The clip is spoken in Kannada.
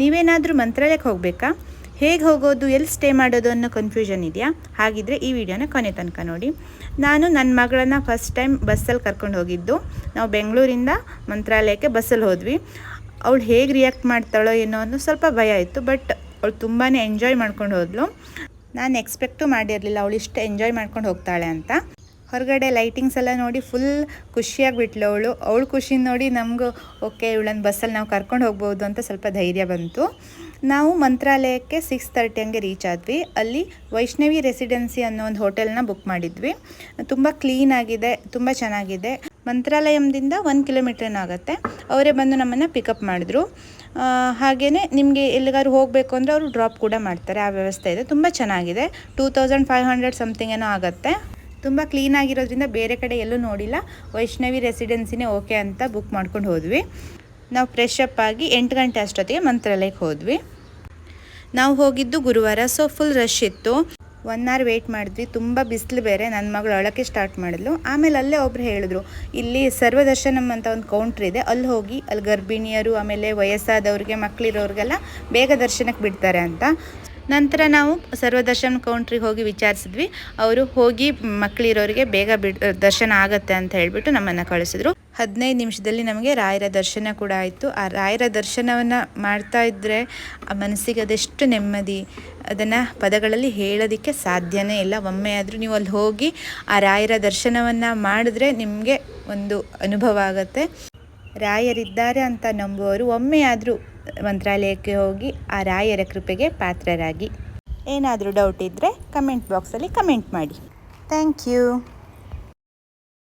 ನೀವೇನಾದರೂ ಮಂತ್ರಾಲಯಕ್ಕೆ ಹೋಗಬೇಕಾ? ಹೇಗೆ ಹೋಗೋದು, ಎಲ್ಲಿ ಸ್ಟೇ ಮಾಡೋದು ಅನ್ನೋ ಕನ್ಫ್ಯೂಷನ್ ಇದೆಯಾ? ಹಾಗಿದ್ರೆ ಈ ವಿಡಿಯೋನ ಕೊನೆ ತನಕ ನೋಡಿ. ನಾನು ನನ್ನ ಮಗಳನ್ನ ಫಸ್ಟ್ ಟೈಮ್ ಬಸ್ಸಲ್ಲಿ ಕರ್ಕೊಂಡು ಹೋಗಿದ್ದು. ನಾವು ಬೆಂಗಳೂರಿಂದ ಮಂತ್ರಾಲಯಕ್ಕೆ ಬಸ್ಸಲ್ಲಿ ಹೋದ್ವಿ. ಅವಳು ಹೇಗೆ ರಿಯಾಕ್ಟ್ ಮಾಡ್ತಾಳೋ ಏನೋ ಅನ್ನೋ ಸ್ವಲ್ಪ ಭಯ ಇತ್ತು. ಬಟ್ ಅವಳು ತುಂಬಾ ಎಂಜಾಯ್ ಮಾಡ್ಕೊಂಡು ಹೋದ್ಲು. ನಾನು ಎಕ್ಸ್ಪೆಕ್ಟು ಮಾಡಿರಲಿಲ್ಲ ಅವಳು ಇಷ್ಟು ಎಂಜಾಯ್ ಮಾಡ್ಕೊಂಡು ಹೋಗ್ತಾಳೆ ಅಂತ. ಹೊರಗಡೆ ಲೈಟಿಂಗ್ಸ್ ಎಲ್ಲ ನೋಡಿ ಫುಲ್ ಖುಷಿಯಾಗಿಬಿಟ್ಲು ಅವಳು ಖುಷಿ ನೋಡಿ ನಮಗೂ ಓಕೆ ಇವಳನ್ನು ಬಸ್ಸಲ್ಲಿ ನಾವು ಕರ್ಕೊಂಡು ಹೋಗ್ಬೋದು ಅಂತ ಸ್ವಲ್ಪ ಧೈರ್ಯ ಬಂತು. ನಾವು ಮಂತ್ರಾಲಯಕ್ಕೆ 6:30 ಹಂಗೆ ರೀಚ್ ಆದ್ವಿ. ಅಲ್ಲಿ ವೈಷ್ಣವಿ ರೆಸಿಡೆನ್ಸಿ ಅನ್ನೋ ಒಂದು ಹೋಟೆಲ್ನ ಬುಕ್ ಮಾಡಿದ್ವಿ. ತುಂಬ ಕ್ಲೀನಾಗಿದೆ, ತುಂಬ ಚೆನ್ನಾಗಿದೆ. ಮಂತ್ರಾಲಯದಿಂದ 1 ಕಿಲೋಮೀಟ್ರ್ ಆಗುತ್ತೆ. ಅವರೇ ಬಂದು ನಮ್ಮನ್ನು ಪಿಕಪ್ ಮಾಡಿದ್ರು. ಹಾಗೆಯೇ ನಿಮಗೆ ಎಲ್ಲಿಗಾದ್ರು ಹೋಗಬೇಕು ಅಂದರೆ ಅವರು ಡ್ರಾಪ್ ಕೂಡ ಮಾಡ್ತಾರೆ. ಆ ವ್ಯವಸ್ಥೆ ಇದೆ, ತುಂಬ ಚೆನ್ನಾಗಿದೆ. 2500 ಸಮಥಿಂಗ್ ಏನೋ ಆಗುತ್ತೆ. ತುಂಬ ಕ್ಲೀನಾಗಿರೋದ್ರಿಂದ ಬೇರೆ ಕಡೆ ಎಲ್ಲೂ ನೋಡಿಲ್ಲ. ವೈಷ್ಣವಿ ರೆಸಿಡೆನ್ಸಿನೇ ಓಕೆ ಅಂತ ಬುಕ್ ಮಾಡ್ಕೊಂಡು ಹೋದ್ವಿ. ನಾವು ಫ್ರೆಶ್ ಅಪ್ ಆಗಿ 8 ಗಂಟೆ ಅಷ್ಟೊತ್ತಿಗೆ ಮಂತ್ರಾಲಯಕ್ಕೆ ಹೋದ್ವಿ. ನಾವು ಹೋಗಿದ್ದು ಗುರುವಾರ, ಸೊ ಫುಲ್ ರಶ್ ಇತ್ತು. 1 ಅವರ್ ವೆಯ್ಟ್ ಮಾಡಿದ್ವಿ. ತುಂಬ ಬಿಸಿಲು ಬೇರೆ. ನನ್ನ ಮಗಳು ಅಳೋಕ್ಕೆ ಸ್ಟಾರ್ಟ್ ಮಾಡಿದ್ಲು. ಆಮೇಲೆ ಅಲ್ಲೇ ಒಬ್ರು ಹೇಳಿದ್ರು, ಇಲ್ಲಿ ಸರ್ವದರ್ಶನಂ ಅಂತ ಒಂದು ಕೌಂಟ್ರ್ ಇದೆ, ಅಲ್ಲಿ ಹೋಗಿ ಅಲ್ಲಿ ಗರ್ಭಿಣಿಯರು ಆಮೇಲೆ ವಯಸ್ಸಾದವ್ರಿಗೆ ಮಕ್ಕಳಿರೋರಿಗೆಲ್ಲ ಬೇಗ ದರ್ಶನಕ್ಕೆ ಬಿಡ್ತಾರೆ ಅಂತ. ನಂತರ ನಾವು ಸರ್ವದರ್ಶನ ಕೌಂಟ್ರಿಗೆ ಹೋಗಿ ವಿಚಾರಿಸಿದ್ವಿ. ಅವರು ಹೋಗಿ ಮಕ್ಕಳಿರೋರಿಗೆ ಬೇಗ ದರ್ಶನ ಆಗುತ್ತೆ ಅಂತ ಹೇಳಿಬಿಟ್ಟು ನಮ್ಮನ್ನು ಕಳಿಸಿದ್ರು. 15 ನಿಮಿಷದಲ್ಲಿ ನಮಗೆ ರಾಯರ ದರ್ಶನ ಕೂಡ ಆಯಿತು. ಆ ರಾಯರ ದರ್ಶನವನ್ನು ಮಾಡ್ತಾ ಇದ್ದರೆ ಆ ಮನಸ್ಸಿಗೆ ಅದೆಷ್ಟು ನೆಮ್ಮದಿ, ಅದನ್ನು ಪದಗಳಲ್ಲಿ ಹೇಳೋದಕ್ಕೆ ಸಾಧ್ಯನೇ ಇಲ್ಲ. ಒಮ್ಮೆ ಆದರೂ ನೀವು ಅಲ್ಲಿ ಹೋಗಿ ಆ ರಾಯರ ದರ್ಶನವನ್ನು ಮಾಡಿದ್ರೆ ನಿಮಗೆ ಒಂದು ಅನುಭವ ಆಗುತ್ತೆ. ರಾಯರಿದ್ದಾರೆ ಅಂತ ನಂಬುವವರು ಒಮ್ಮೆ ಆದರೂ ಮಂತ್ರಾಲಯಕ್ಕೆ ಹೋಗಿ ಆ ರಾಯರ ಕೃಪೆಗೆ ಪಾತ್ರರಾಗಿ. ಏನಾದರೂ ಡೌಟ್ ಇದ್ದರೆ ಕಮೆಂಟ್ ಬಾಕ್ಸಲ್ಲಿ ಕಮೆಂಟ್ ಮಾಡಿ. Thank you.